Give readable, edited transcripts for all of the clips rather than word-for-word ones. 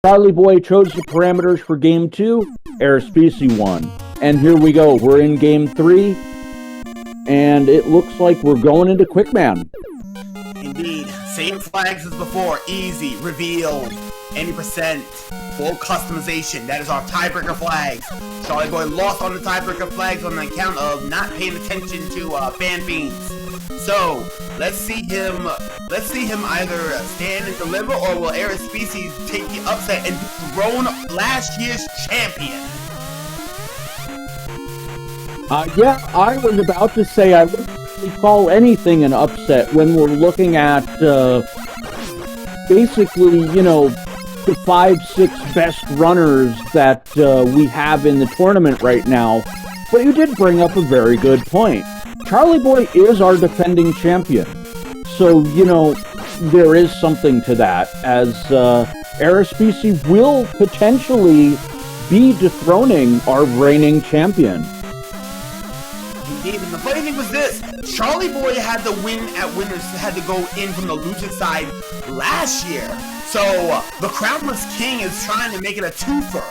Charlieboy chose the parameters for Game 2, Arispici won. And here we go, we're in Game 3, and it looks like we're going into Quickman. Indeed, same flags as before, easy, reveal, any percent, full customization, that is our tiebreaker flags. Charlieboy lost on the tiebreaker flags on the account of not paying attention to fan fiends. So, let's see him either stand and deliver, or will Arispici take the upset and dethrone last year's champion? Yeah, I was about to say I wouldn't really call anything an upset when we're looking at, basically, you know, the 5-6 best runners that we have in the tournament right now. But you did bring up a very good point. Charlieboy is our defending champion. So, you know, there is something to that, as Arispici will potentially be dethroning our reigning champion. Indeed, and the funny thing was this, Charlieboy had the win at winners, had to go in from the losing side last year. So, the Crownless King is trying to make it a twofer.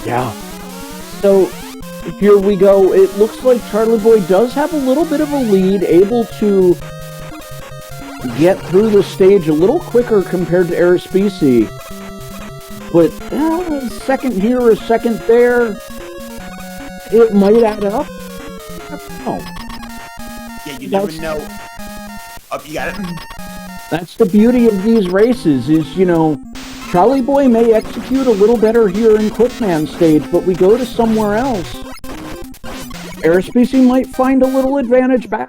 Yeah. So, here we go. It looks like Charlieboy does have a little bit of a lead, able to get through the stage a little quicker compared to Arispici. But, a second here, a second there, it might add up. I don't know. Yeah, you never know. Oh, you got it? That's the beauty of these races, is, you know, Charlieboy may execute a little better here in Quickman stage, but we go to somewhere else, Arispici might find a little advantage back.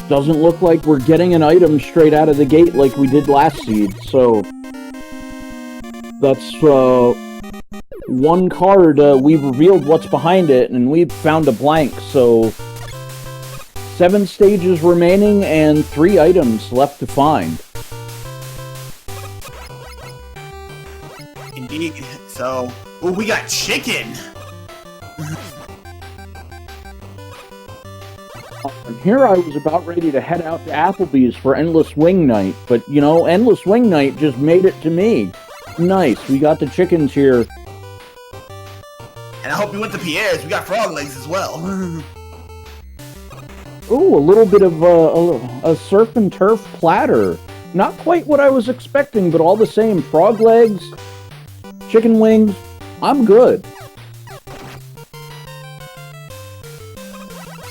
Doesn't look like we're getting an item straight out of the gate like we did last seed, so that's one card. We've revealed what's behind it, and we've found a blank, so 7 stages remaining and 3 items left to find. Indeed. So, oh, we got chicken. And here I was about ready to head out to Applebee's for Endless Wing Night, but, you know, Endless Wing Night just made it to me. Nice, we got the chickens here. And I hope you went to Pierre's, we got frog legs as well. Ooh, a little bit of a surf and turf platter. Not quite what I was expecting, but all the same, frog legs, chicken wings, I'm good.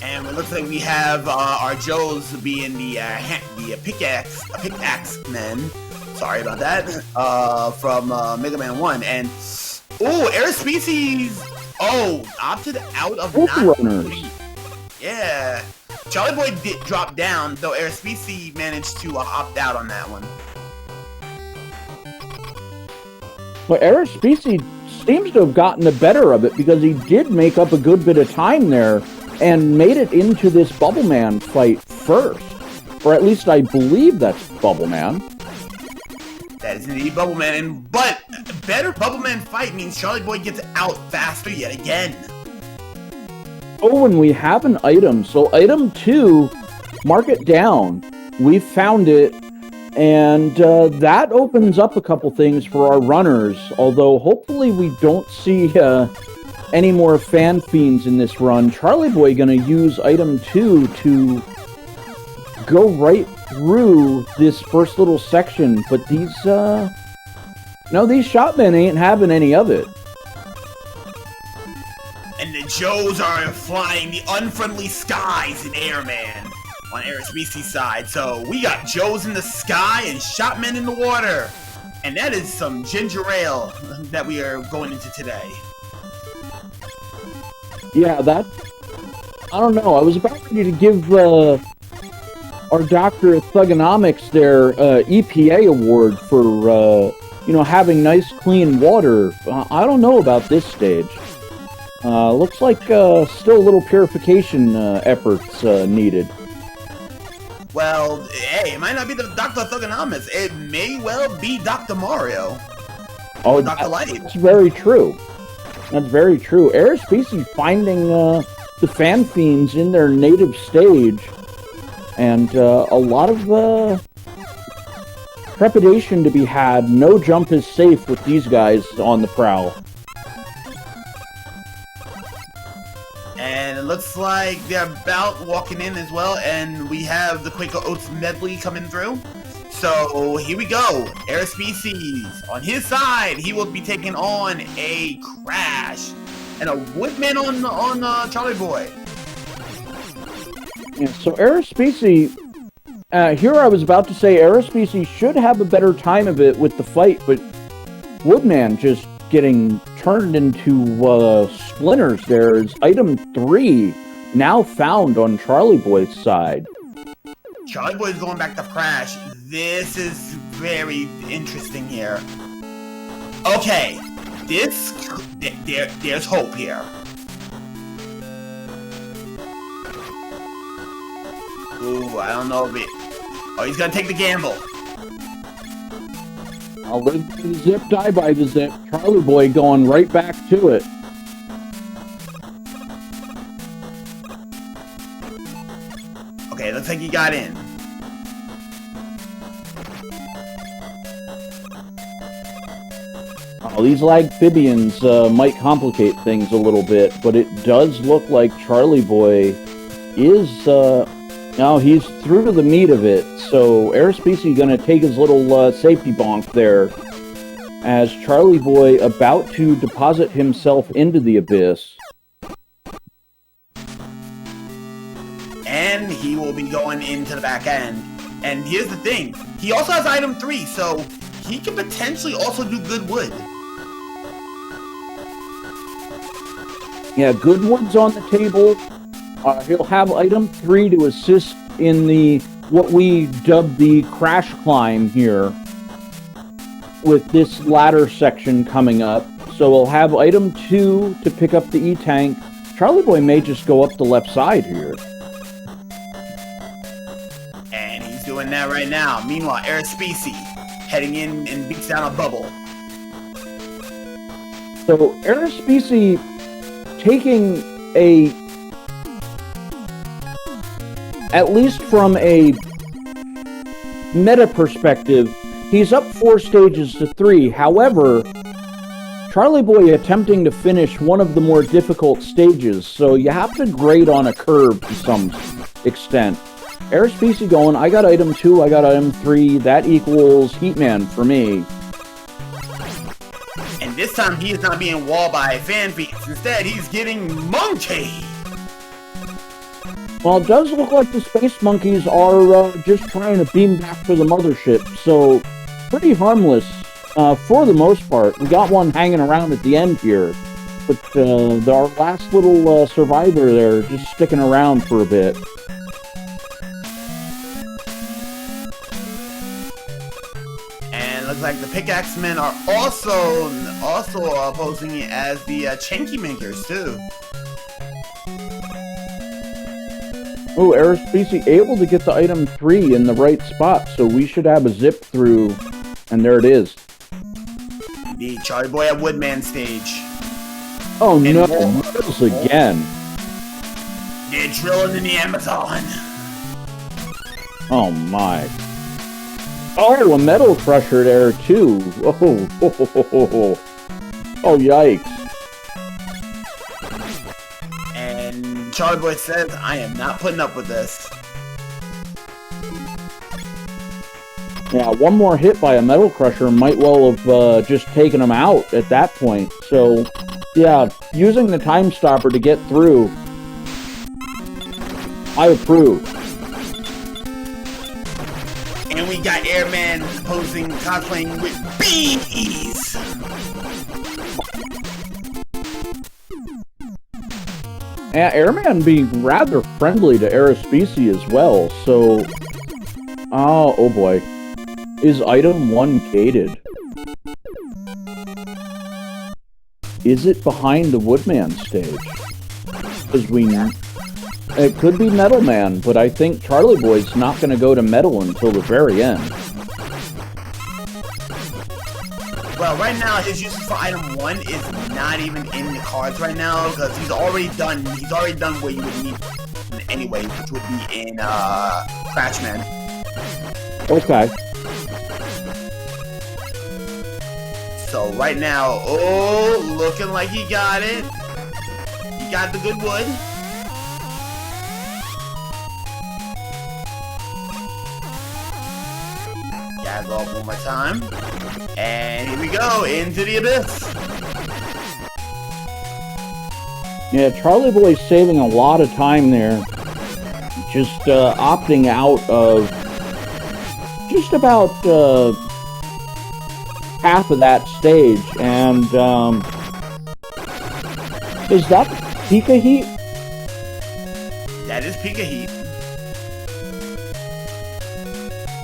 And it looks like we have our Joes being the pickaxe men. Sorry about that. From Mega Man 1. And, oh, Arispici's, opted out of runners. Yeah. Charlieboy did drop down, though Arispici managed to opt out on that one. But Arispici seems to have gotten the better of it, because he did make up a good bit of time there and made it into this Bubble Man fight first. Or at least I believe that's Bubble Man. That is indeed Bubble Man, but better Bubble Man fight means Charlieboy gets out faster yet again. Oh, and we have an item. So item 2, mark it down. We found it, and that opens up a couple things for our runners, although hopefully we don't see any more fan fiends in this run. Charlieboy gonna use item 2 to go right through this first little section, but these these shotmen ain't having any of it. And the Joes are flying the unfriendly skies in Airman on Arispici's side. So we got Joes in the sky and shotmen in the water. And that is some ginger ale that we are going into today. Yeah, I don't know. I was about ready to give our Doctor of Thugonomics their EPA award for, having nice, clean water. I don't know about this stage. Looks like still a little purification efforts needed. Well, hey, it might not be the Dr. Thugonomics. It may well be Dr. Mario. Oh, Dr. Light. That's very true. That's very true. Arispici finding the fan fiends in their native stage, and a lot of trepidation to be had. No jump is safe with these guys on the prowl. And it looks like they're about walking in as well, and we have the Quaker Oats medley coming through. So here we go. Arispici on his side, he will be taking on a Crash and a Woodman on Charlieboy. Yeah, so Arispici, here I was about to say Arispici should have a better time of it with the fight, but Woodman just getting turned into splinters. There's item 3 now found on Charlieboy's side. Charlieboy's going back to Crash. This is very interesting here. Okay, there's hope here. Ooh, I don't know if it... Oh, he's gonna take the gamble. I'll live by the zip, die by the zip. Charlieboy going right back to it. Okay, looks like he got in. Oh, these amphibians might complicate things a little bit, but it does look like Charlieboy is... now he's through to the meat of it, so Arispici gonna take his little safety bonk there as Charlieboy about to deposit himself into the abyss. And he will be going into the back end. And here's the thing, he also has item 3, so he can potentially also do good wood. Yeah, good wood's on the table. He'll have item 3 to assist in the what we dub the crash climb here with this ladder section coming up. So we'll have item 2 to pick up the E-Tank. Charlieboy may just go up the left side here. And he's doing that right now. Meanwhile, Arispici heading in and beats down a bubble. So Arispici taking a, at least from a meta perspective, he's up 4 stages to 3. However, Charlieboy attempting to finish one of the more difficult stages, so you have to grade on a curve to some extent. Arispici going, I got item 2, I got item 3, that equals Heatman for me. And this time he is not being walled by fan feeds. Instead, he's getting Monkey. Well, it does look like the Space Monkeys are just trying to beam back to the mothership, so pretty harmless for the most part. We got one hanging around at the end here, but our last little survivor there just sticking around for a bit. And looks like the Pickaxe Men are also posing it as the Chanky Makers too. Oh, Arispici able to get the item 3 in the right spot, so we should have a zip through, and there it is. The Charlieboy at Woodman stage. Oh And no, more. metals again. They're drilling in the Amazon. Oh my. Oh, a metal crusher there too. Oh, yikes. And Charlieboy says, I am not putting up with this. Yeah, one more hit by a metal crusher might well have just taken him out at that point. So, yeah, using the time stopper to get through, I approve. And we got Airman cosplaying with bees. Yeah, Airman being rather friendly to Arispici as well, so... Oh boy. Is item 1 gated? Is it behind the Woodman stage? Because we... It could be Metal Man, but I think Charlieboy's not going to go to Metal until the very end. Well, right now his usage for item 1 is not even in the cards right now because he's already done what you would need anyway, which would be in Cratchman. Okay. So right now, oh, looking like he got it. He got the good wood. Gotta go up one more time. And here we go, into the abyss. Yeah, Charlieboy's saving a lot of time there. Just opting out of just about half of that stage. And is that Pika Heat? That is Pika Heat.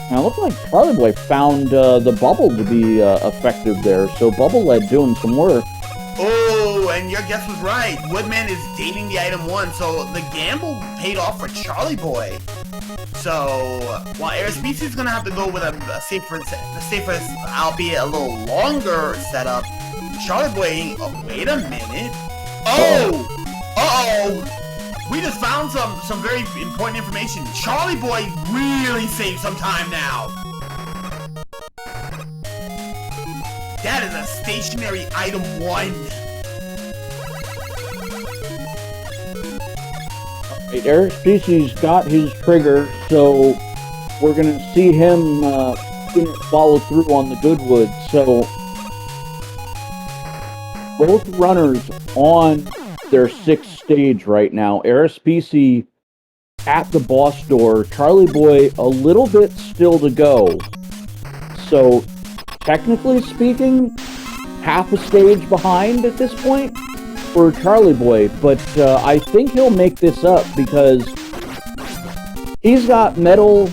Now, it looked like Charlieboy found the bubble to be effective there. So Bubble Lead doing some work. Oh, and your guess was right. Woodman is dating the item 1, so the gamble paid off for Charlieboy. So, while Arispici is going to have to go with a safer, albeit a little longer setup, Charlieboy, oh, wait a minute. Oh! Uh-oh! We just found some very important information. Charlieboy really saved some time now. That is a stationary item 1. Right, Arispici's got his trigger, so we're going to see him follow through on the Goodwood. So both runners on their 6th stage right now. Arispici at the boss door. Charlieboy a little bit still to go. So technically speaking, half a stage behind at this point for Charlieboy, but I think he'll make this up because he's got Metal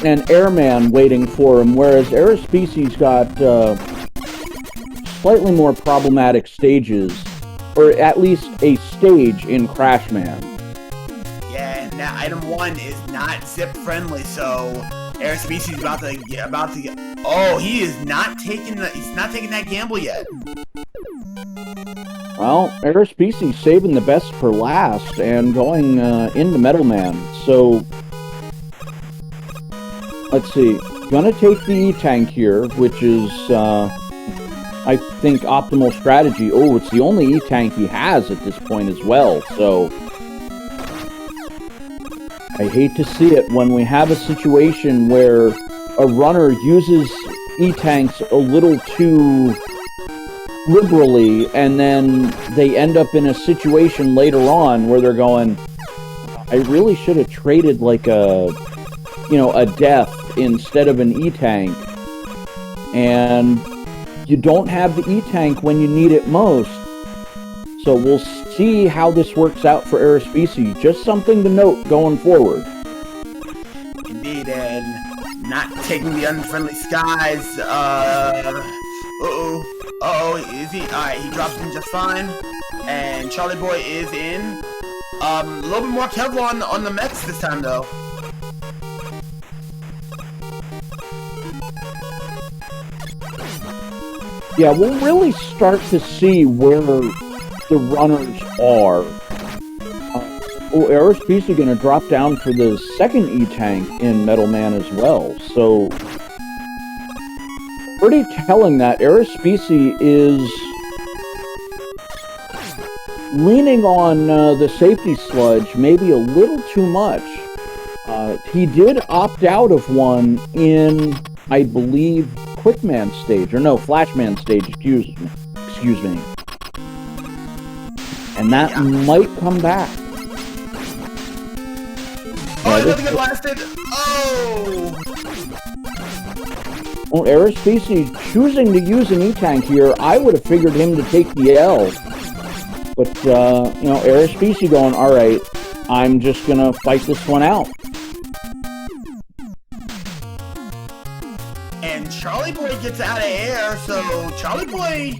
and Airman waiting for him, whereas Arispici's got slightly more problematic stages, or at least a stage in Crashman. Yeah, and that item 1 is not zip friendly, so Arispici's about to get. Oh, he is not taking that gamble yet. Well, Arispici's saving the best for last and going into Metal Man. So let's see. Gonna take the E-Tank here, which is I think optimal strategy. Oh, it's the only E-Tank he has at this point as well. So I hate to see it when we have a situation where a runner uses E-Tanks a little too liberally, and then they end up in a situation later on where they're going, I really should have traded like a death instead of an E-Tank. And you don't have the E-Tank when you need it most. So we'll see how this works out for Arispici. Just something to note going forward. Indeed, and not taking the unfriendly skies. Is he? Alright, he drops in just fine. And Charlieboy is in. A little bit more Kevlar on the mechs this time, though. Yeah, we'll really start to see where the runners are. Arispici going to drop down for the second E-Tank in Metal Man as well. So, pretty telling that Arispici is leaning on the safety sludge maybe a little too much. He did opt out of one in, I believe, Quickman stage, or no, Flashman stage, excuse me. And that might come back. Oh, he doesn't get blasted! Oh! Well, Arispici choosing to use an E-Tank here, I would have figured him to take the L. But, Arispici going, alright, I'm just gonna fight this one out. And Charlieboy gets out of air, so Charlieboy's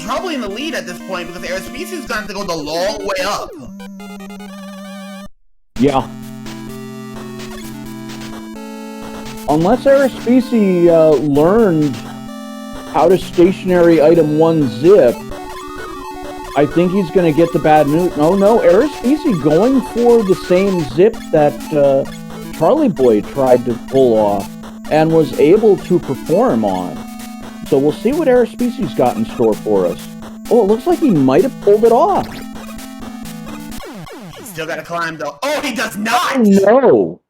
probably in the lead at this point because Arispici's going to go the long way up. Yeah. Unless Arispici learned how to stationary item 1 zip, I think he's going to get the bad news. No, Arispici going for the same zip that Charlieboy tried to pull off and was able to perform on. So we'll see what Arispici's got in store for us. Oh, it looks like he might have pulled it off. He's still got to climb, though. Oh, he does not! Oh, no.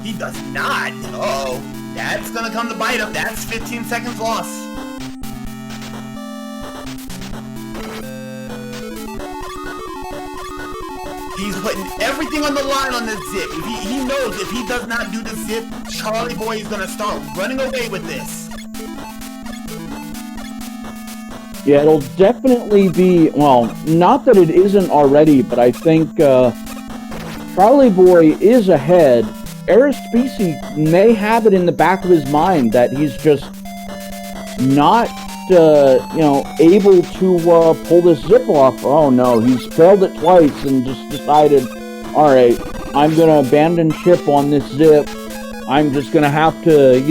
He does not. Uh-oh. That's going to come to bite him. That's 15 seconds loss. He's putting everything on the line on this zip. He knows if he does not do the zip, Charlieboy is going to start running away with this. Yeah, it'll definitely be, well, not that it isn't already, but I think Charlieboy is ahead. Arispici may have it in the back of his mind that he's just not, able to pull this zip off. Oh no, he's failed it twice and just decided, all right, I'm going to abandon ship on this zip. I'm just going to have to,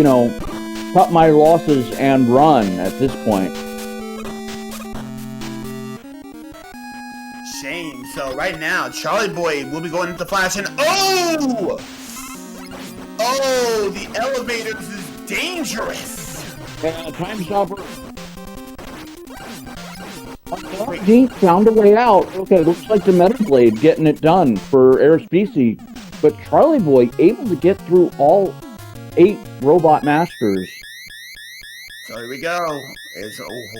cut my losses and run at this point. Shame. So right now, Charlieboy will be going into Flash and oh! Oh, the elevators is dangerous. Time stopper. He found a way out. Okay, looks like the Metal Blade getting it done for Arispici, but Charlieboy able to get through all 8 robot masters. So here we go.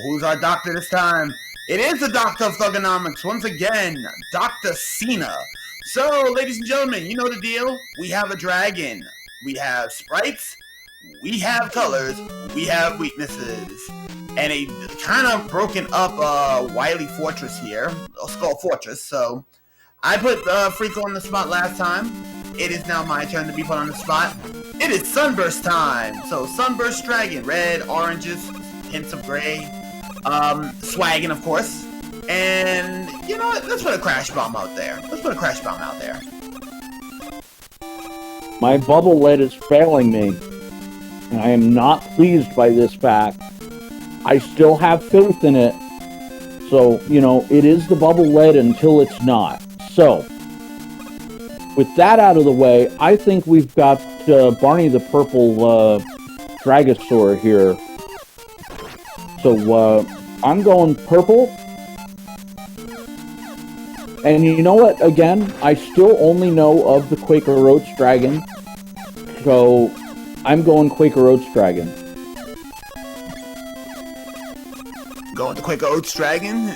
Who's our doctor this time? It is the Doctor of Thugonomics once again, Dr. Cena. So, ladies and gentlemen, you know the deal. We have a dragon. We have sprites, we have colors, we have weaknesses, and a kind of broken up Wily Fortress here, Skull Fortress. So I put Freako on the spot last time. It is now my turn to be put on the spot. It is Sunburst time. So Sunburst Dragon, red, oranges, hints of gray, swagging of course, and you know what? Let's put a Crash Bomb out there. My bubble lead is failing me, and I am not pleased by this fact. I still have faith in it, so, it is the bubble lead until it's not. So, with that out of the way, I think we've got Barney the Purple Dragosaur here. So, I'm going purple. And you know what? Again, I still only know of the Quaker Oats Dragon. So, I'm going Quaker Oats Dragon. Going to Quaker Oats Dragon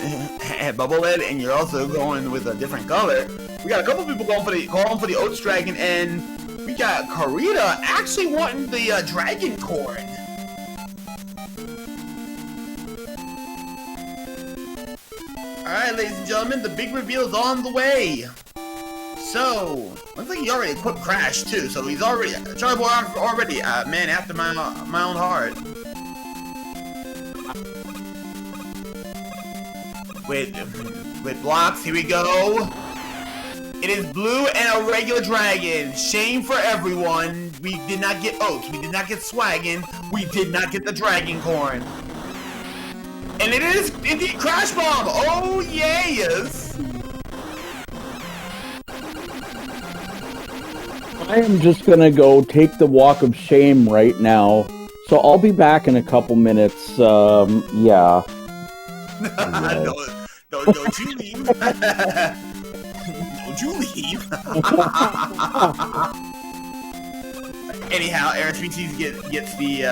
and Bubble Lead, and you're also going with a different color. We got a couple people going for the Oats Dragon, and we got Karita actually wanting the Dragon Corn. Alright, ladies and gentlemen, the big reveal is on the way. So, looks like he already equipped Crash too, so he's already, Charlieboy already a man after my own heart. With blocks, here we go. It is blue and a regular dragon. Shame for everyone. We did not get Oats, we did not get Swaggin', we did not get the Dragon Corn. And it is indeed Crash Bomb! Oh yes! I am just gonna go take the walk of shame right now. So I'll be back in a couple minutes. Yeah. Don't you leave. Don't you leave. Anyhow, Arispici gets the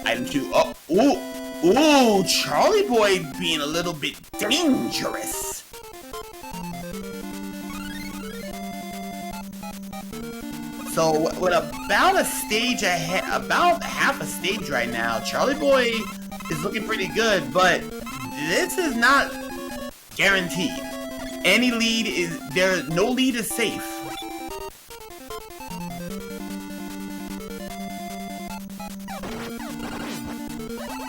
item 2. Oh, ooh, Charlieboy being a little bit dangerous. So, with about a stage ahead, about half a stage right now, Charlieboy is looking pretty good, but this is not guaranteed. Any lead is, no lead is safe.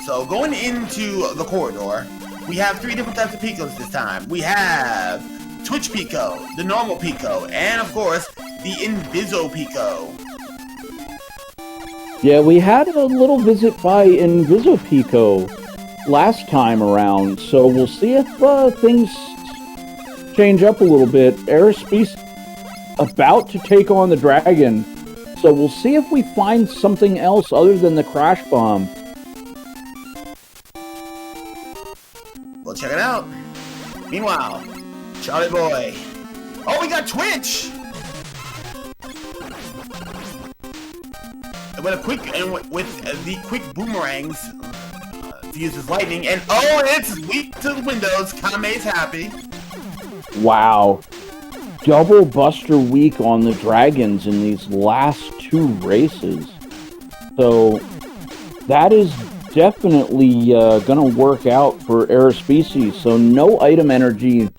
So going into the corridor, we have 3 different types of Picos this time. We have Twitch Pico, the normal Pico, and of course, the Inviso Pico. Yeah, we had a little visit by Inviso Pico last time around, so we'll see if things change up a little bit. Arispici about to take on the dragon, So we'll see if we find something else other than the crash bomb. We'll check it out. Meanwhile, Charlieboy. Oh, we got Twitch! With the quick boomerangs to use his lightning, and oh, it's weak to the windows. Kame's happy. Wow. Double Buster weak on the dragons in these last two races. So that is definitely going to work out for Arispici. So no item energy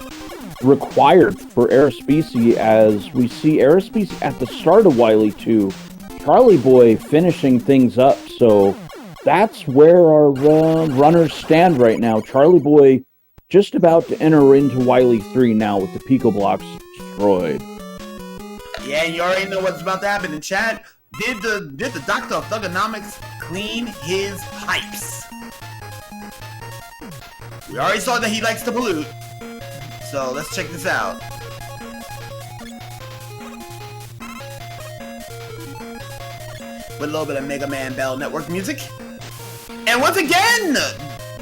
required for Arispici, as we see Arispici at the start of Wily 2. Charlieboy finishing things up. So that's where our runners stand right now. Charlieboy just about to enter into Wily 3 now with the Pico Blocks destroyed. Yeah, you already know what's about to happen in chat. Did the Doctor of Thugonomics clean his pipes? We already saw that he likes to pollute. So let's check this out. With a little bit of Mega Man Bell Network music. And once again,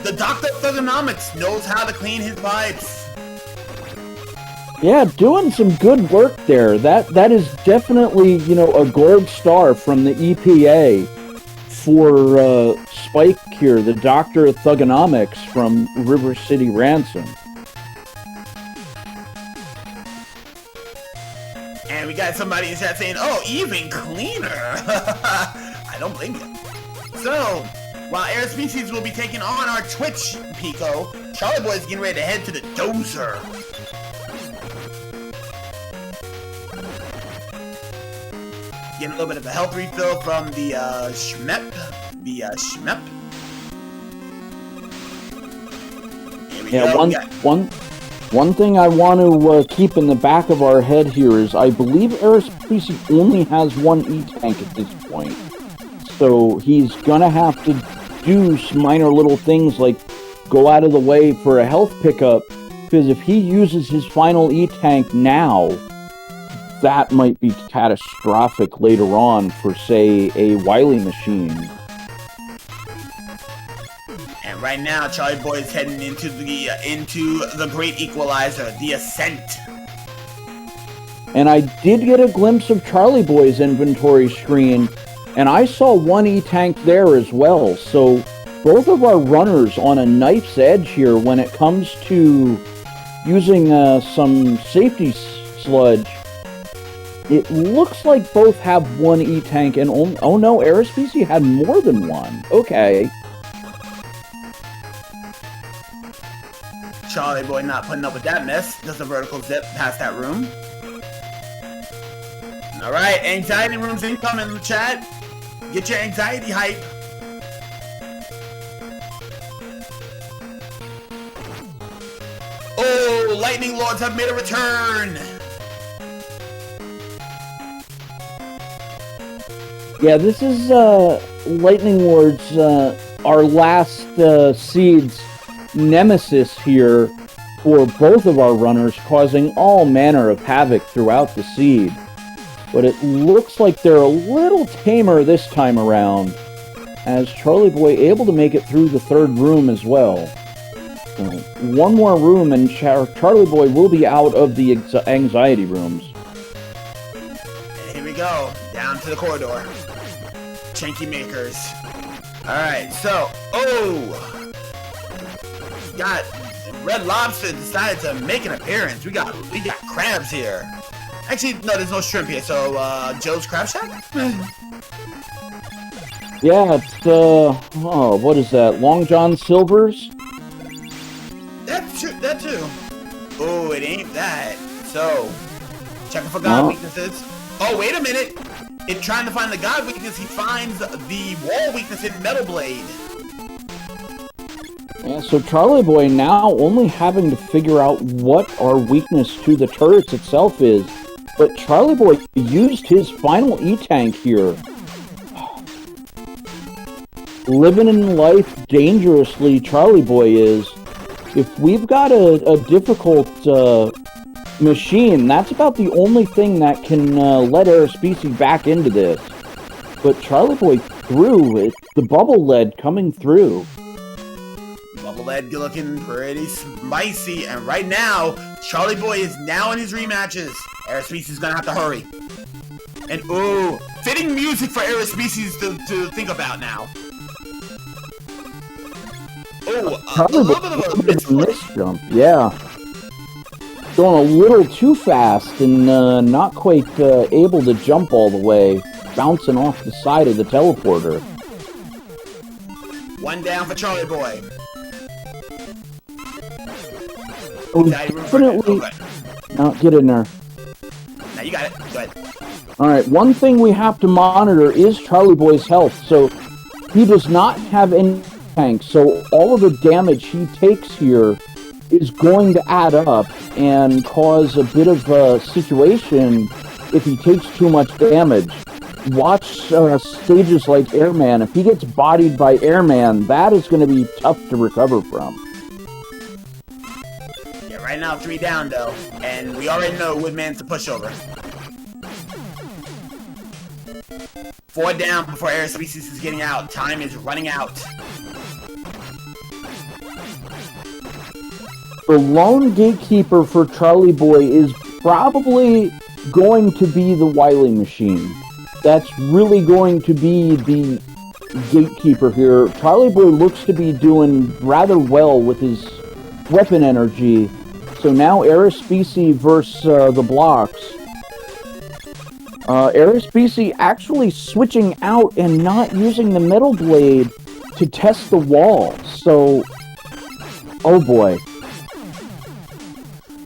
the Doctor of Thugonomics knows how to clean his pipes. Yeah, doing some good work there. That is definitely, you know, a gold star from the EPA for Spike here, the Doctor of Thugonomics from River City Ransom. And we got somebody in chat saying, oh, even cleaner. I don't blame you. So, while Arispici will be taking on our Twitch Pico, Charlieboy is getting ready to head to the Dozer. Getting a little bit of a health refill from the Shmep. The Shmep. Here we go. One thing I want to keep in the back of our head here is I believe Arispici only has one E-Tank at this point. So he's going to have to do some minor little things like go out of the way for a health pickup, because if he uses his final E-Tank now, that might be catastrophic later on for, say, a Wily machine. And right now, Charlieboy is heading into the Great Equalizer, the Ascent. And I did get a glimpse of Charlieboy's inventory screen, and I saw one E-Tank there as well. So both of our runners on a knife's edge here when it comes to using some safety sludge. It looks like both have one E-Tank, and oh no, Arispici had more than one. Okay. Charlieboy not putting up with that mess. Does a vertical zip past that room. Alright, anxiety room's incoming in the chat. Get your anxiety hype. Oh, Lightning Lords have made a return. Yeah, this is Lightning Lords, our last seeds nemesis here for both of our runners, causing all manner of havoc throughout the seed. But it looks like they're a little tamer this time around, as Charlieboy able to make it through the third room as well. So, one more room and Charlieboy will be out of the anxiety rooms. And here we go, down to the corridor. Chanky makers. Alright, so, got Red Lobster decided to make an appearance. We got crabs here. Actually, no, there's no shrimp here. So, Joe's Crab Shack? Yeah, it's, what is that? Long John Silver's? That too. Oh, it ain't that. So, checking for God weaknesses. Oh, wait a minute. In trying to find the God weakness, he finds the wall weakness in Metal Blade. Yeah, so Charlieboy now only having to figure out what our weakness to the turrets itself is. But Charlieboy used his final E-Tank here. Living in life dangerously, Charlieboy is. If we've got a difficult machine. That's about the only thing that can let Arispici back into this. But Charlieboy through it, the bubble lead coming through. Bubble lead looking pretty spicy, and right now, Charlieboy is now in his rematches. Arispici's gonna have to hurry. And ooh, fitting music for Arispici to think about now. Oh, a little bit of a miss jump, yeah. Going a little too fast and not quite able to jump all the way, bouncing off the side of the teleporter. One down for Charlieboy. Oh, definitely. No, get in there. Now you got it. Go ahead. Alright, one thing we have to monitor is Charlieboy's health. So he does not have any tanks, so all of the damage he takes here is going to add up and cause a bit of a situation if he takes too much damage. Watch stages like Airman. If he gets bodied by Airman, that is going to be tough to recover from. Yeah, right now 3 down though, and we already know Woodman's the pushover. 4 down before Arispici is getting out. Time is running out. The lone gatekeeper for Charlieboy is probably going to be the Wily machine. That's really going to be the gatekeeper here. Charlieboy looks to be doing rather well with his weapon energy. So now Arispici versus the blocks. Arispici actually switching out and not using the metal blade to test the wall. So, oh boy.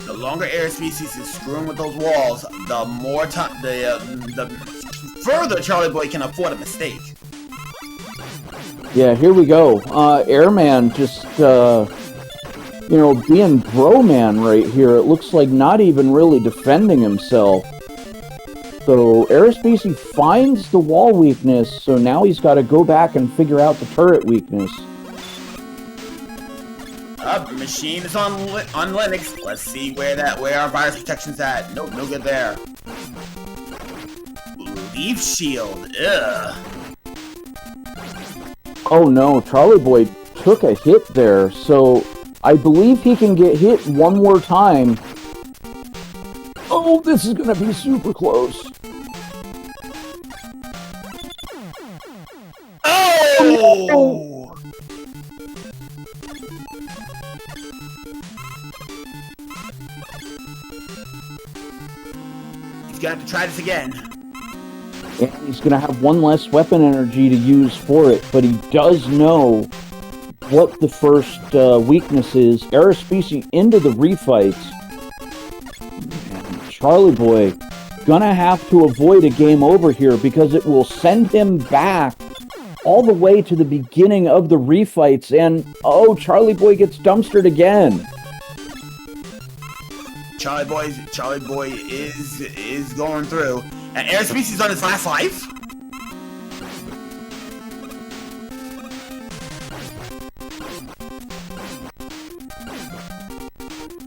The longer Arispici is screwing with those walls, the more time, the further Charlieboy can afford a mistake. Yeah, here we go. Airman just, being bro-man right here. It looks like not even really defending himself. So Arispici finds the wall weakness, so now he's got to go back and figure out the turret weakness. Machine is on Linux. Let's see where our virus protection's at. Nope, no good there. Leaf shield. Ugh. Oh no, Charlieboy took a hit there, so I believe he can get hit one more time. Oh, this is gonna be super close. Oh! He's got to try this again. And he's going to have one less weapon energy to use for it, but he does know what the first weakness is. Arispici into the refights. And Charlieboy gonna have to avoid a game over here because it will send him back all the way to the beginning of the refights, and oh, Charlieboy gets dumpstered again. Charlieboy is going through, and Arispici's on his last life.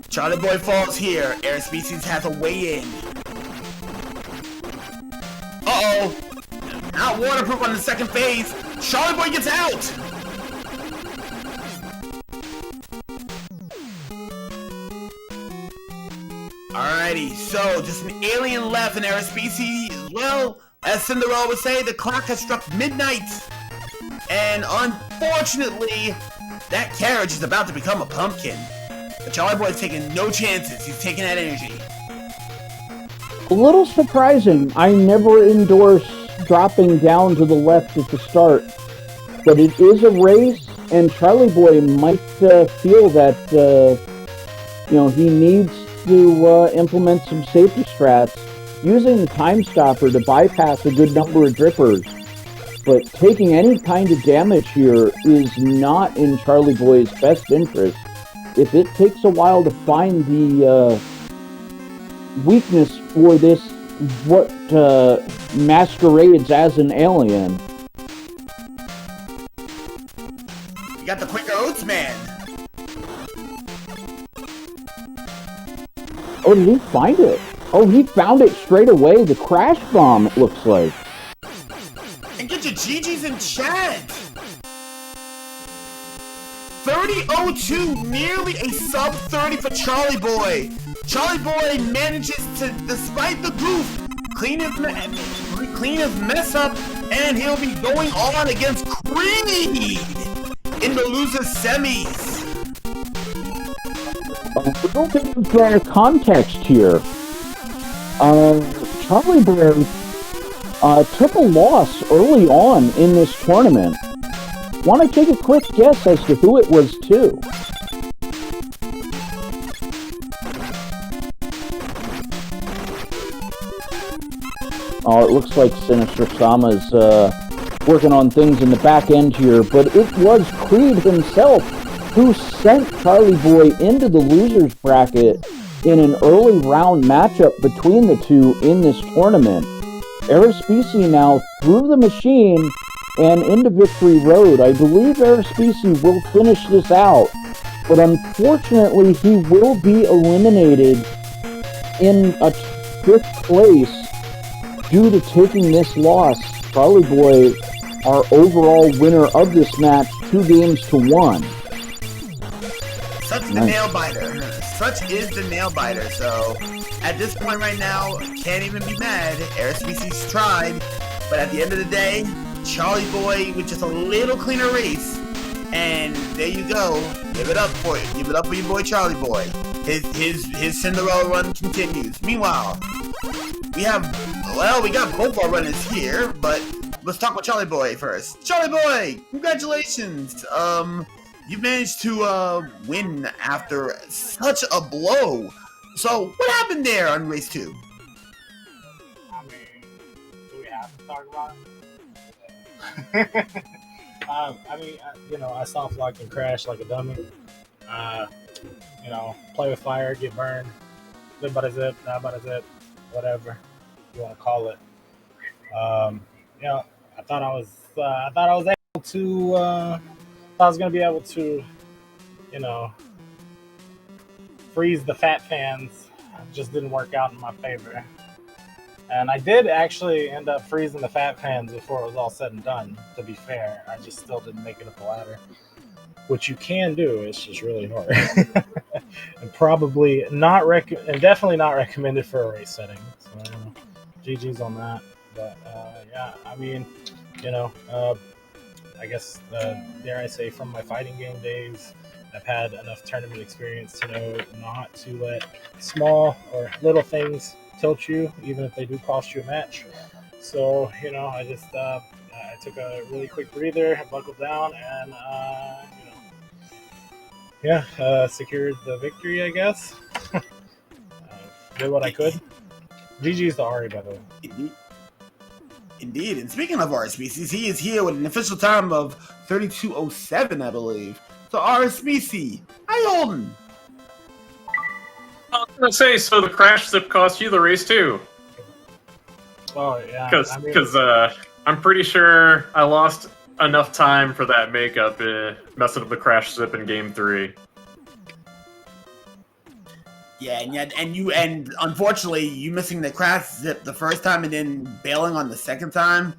Charlieboy falls here. Arispici has a way in. Uh-oh. Not waterproof on the second phase. Charlieboy gets out. Alrighty, so just an alien left in Arispici. Well, as Cinderella would say, the clock has struck midnight. And unfortunately, that carriage is about to become a pumpkin. But Charlieboy's taking no chances. He's taking that energy. A little surprising. I never endorse dropping down to the left at the start. But it is a race, and Charlieboy might feel that, he needs to implement some safety strats, using the time stopper to bypass a good number of drippers. But taking any kind of damage here is not in Charlieboy's best interest. If it takes a while to find the weakness for this, what masquerades as an alien. You got the quicker oats man. Oh, did he find it? Oh, he found it straight away. The crash bomb, it looks like. And get your GGs in chat. 30.02, nearly a sub 30 for Charlieboy. Charlieboy manages to, despite the goof, clean his mess up, and he'll be going on against Creed in the loser semis. A little bit of context here. Charlieboy took a loss early on in this tournament. Want to take a quick guess as to who it was to? Oh, it looks like Sinister Sama's working on things in the back end here, but it was Creed himself who sent Charlieboy into the losers bracket in an early round matchup between the two in this tournament. Arispici now through the machine and into victory road. I believe Arispici will finish this out, but unfortunately he will be eliminated in a 5th place due to taking this loss. Charlieboy, our overall winner of this match, 2-1. Such the nail biter. Such is the nail biter. So at this point right now, can't even be mad. Arispici's tried, but at the end of the day, Charlieboy with just a little cleaner race, and there you go. Give it up for you. Give it up for your boy Charlieboy. His Cinderella run continues. Meanwhile, we got both our runners here, but let's talk about Charlieboy first. Charlieboy, congratulations. You managed to win after such a blow. So what happened there on race 2? I mean, do we have to talk about it? I soft lock and crash like a dummy. Play with fire, get burned, live by the zip, die by the zip, whatever you want to call it. I thought I was able to. I was gonna be able to, freeze the fat fans. It just didn't work out in my favor. And I did actually end up freezing the fat fans before it was all said and done, to be fair. I just still didn't make it up the ladder. Which you can do, it's just really hard. And probably not and definitely not recommended for a race setting. So GG's on that. But I guess, dare I say, from my fighting game days, I've had enough tournament experience to know not to let small or little things tilt you, even if they do cost you a match. So, I just I took a really quick breather, buckled down, and secured the victory, I guess. Did what I could. GG's to Ari, by the way. Indeed. And speaking of Arispici, he is here with an official time of 32.07, I believe. So Arispici, how you holding? I was gonna say, so the crash zip cost you the race too. Oh yeah. Because I'm pretty sure I lost enough time for that makeup messing up the crash zip in game 3. Yeah, and unfortunately, you missing the crash zip the first time and then bailing on the second time,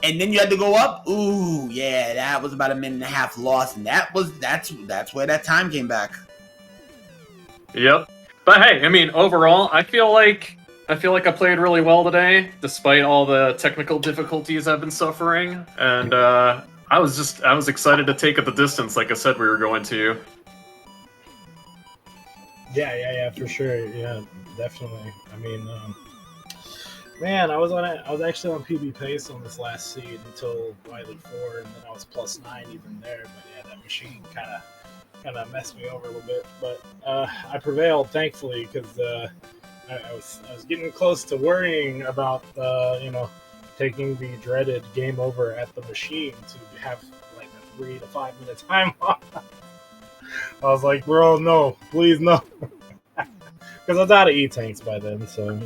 and then you had to go up. Ooh, yeah, that was about a 1.5 minute loss, and that's where that time came back. Yep. But hey, I mean, overall, I feel like I played really well today, despite all the technical difficulties I've been suffering, and I was excited to take it the distance, like I said we were going to. Yeah, for sure. Yeah, definitely. I mean, man, I was actually on PB pace on this last seed until Wiley 4, and then I was +9 even there. But yeah, that machine kind of messed me over a little bit. But I prevailed, thankfully, because I was getting close to worrying about taking the dreaded game over at the machine to have like a 3 to 5 minute time off. I was like, bro, no, please no. Because I was out of E-tanks by then, so,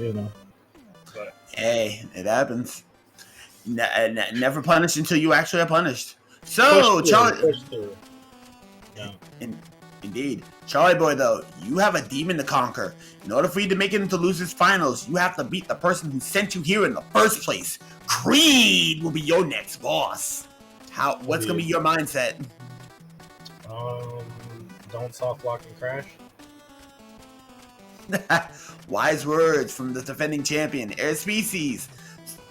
But. Hey, it happens. Never punish until you actually are punished. So, Charlie... Yeah. Indeed. Charlieboy, though, you have a demon to conquer. In order for you to make it into losers finals, you have to beat the person who sent you here in the first place. Creed will be your next boss. What's gonna be your mindset? Don't soft lock and crash. Wise words from the defending champion, Arispici,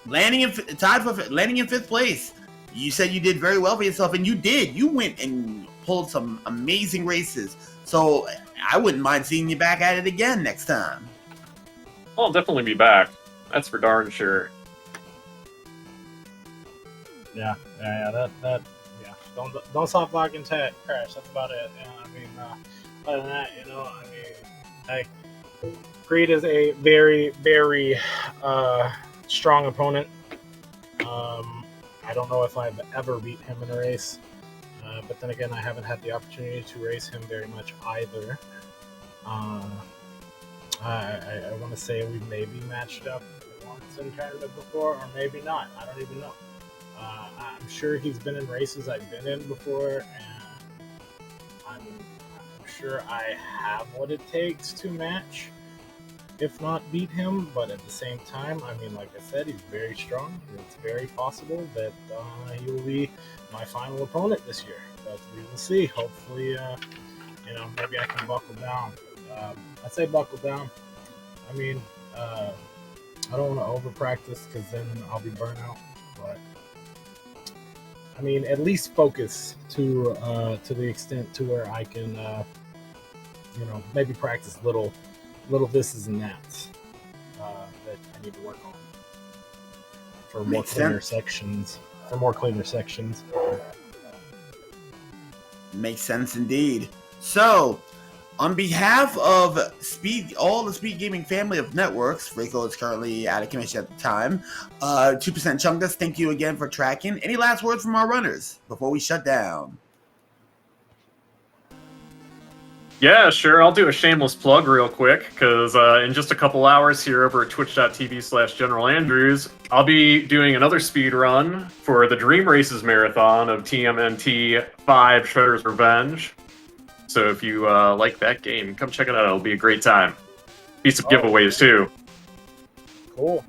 landing in fifth place. You said you did very well for yourself, and you did. You went and pulled some amazing races. So I wouldn't mind seeing you back at it again next time. I'll definitely be back. That's for darn sure. Yeah. Don't soft lock and crash. That's about it. Yeah, I mean, other than that, Creed is a very, very strong opponent. I don't know if I've ever beat him in a race, but then again, I haven't had the opportunity to race him very much either. I want to say we maybe matched up once in tournament before, or maybe not. I don't even know. I'm sure he's been in races I've been in before, and I'm sure I have what it takes to match, if not beat him. But at the same time, I mean, like I said, he's very strong. It's very possible that he will be my final opponent this year. But we will see. Hopefully, maybe I can buckle down. I'd say buckle down. I mean, I don't want to over practice because then I'll be burnt out. But I mean, at least focus to the extent to where I can, maybe practice little thises and that's that I need to work on for more cleaner sections. Makes sense indeed. So, on behalf of all the Speed Gaming family of networks, Rico is currently out of commission at the time. 2% Chungus, thank you again for tracking. Any last words from our runners before we shut down? Yeah, sure. I'll do a shameless plug real quick, because in just a couple hours here over at twitch.tv/General Andrews, I'll be doing another speed run for the Dream Races Marathon of TMNT 5 Shredder's Revenge. So if you like that game, come check it out. It'll be a great time. Be some giveaways, too. Cool.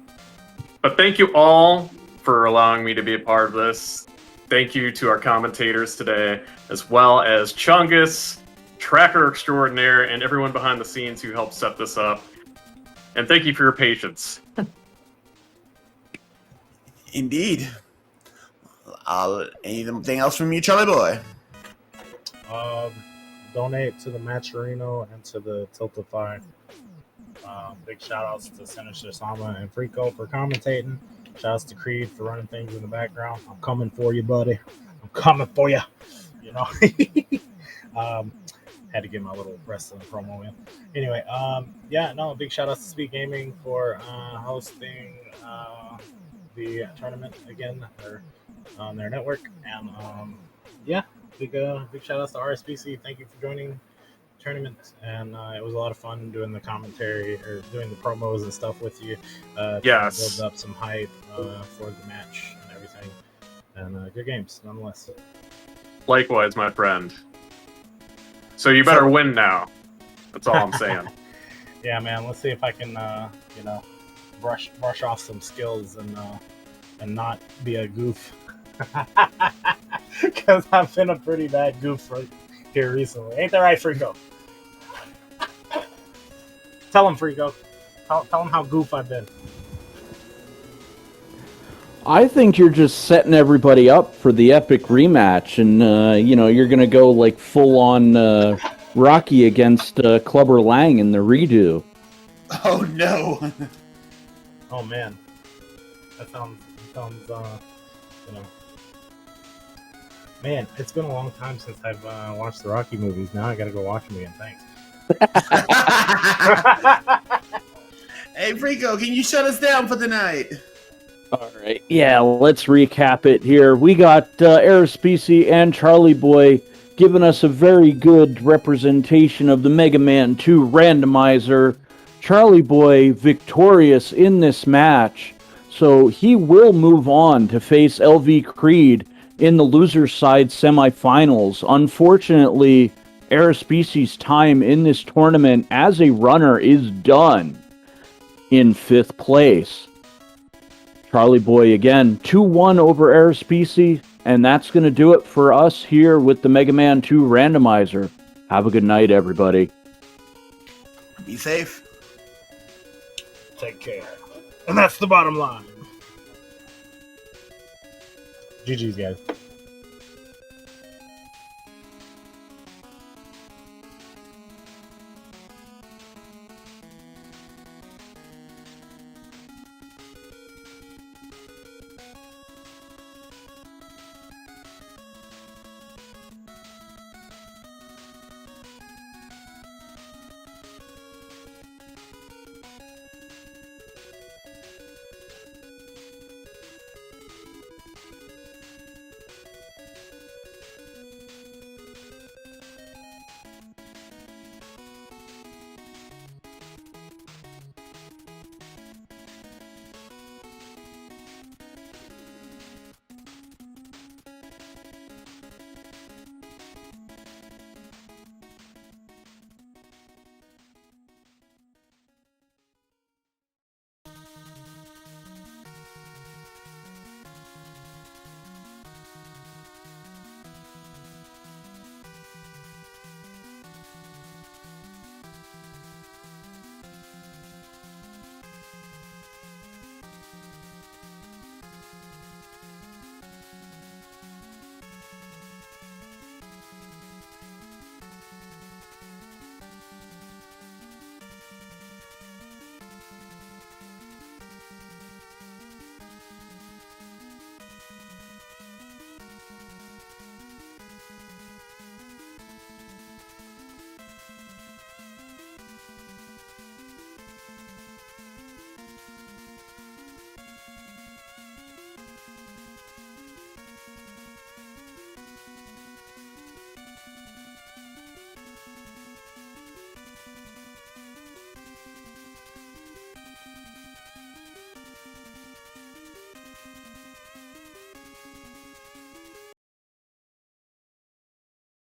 But thank you all for allowing me to be a part of this. Thank you to our commentators today, as well as Chungus, Tracker Extraordinaire, and everyone behind the scenes who helped set this up. And thank you for your patience. Indeed. Anything else from you, Charlieboy? Donate to the Matcherino and to the Tiltify. Big shout outs to Sinister Sama and Frico for commentating. Shout outs to Creed for running things in the background. I'm coming for you, buddy. I'm coming for you. Had to get my little wrestling promo in. Anyway, big shout outs to SpeedGaming for hosting the tournament again on their network. And big shout outs to Arispici. Thank you for joining the tournament. And it was a lot of fun doing the commentary or doing the promos and stuff with you. Yes. To build up some hype for the match and everything. And good games, nonetheless. Likewise, my friend. So you better win now. That's all I'm saying. Yeah, man. Let's see if I can, brush off some skills and not be a goof. Because I've been a pretty bad goof right here recently. Ain't that right, Frico? Tell him, Frico. Tell him how goof I've been. I think you're just setting everybody up for the epic rematch, and you're gonna go like full on Rocky against Clubber Lang in the redo. Oh no! Oh man, that sounds Man, it's been a long time since I've watched the Rocky movies. Now I gotta go watch them again. Thanks. Hey, Frico, can you shut us down for the night? All right. Yeah, let's recap it here. We got Arispici and Charlieboy giving us a very good representation of the Mega Man 2 randomizer. Charlieboy victorious in this match, so he will move on to face LV Creed in the loser side semifinals. Unfortunately, Arispici's time in this tournament as a runner is done in 5th place. Charlieboy again, 2-1 over Arispici, and that's going to do it for us here with the Mega Man 2 Randomizer. Have a good night, everybody. Be safe. Take care. And that's the bottom line. GG's, guys.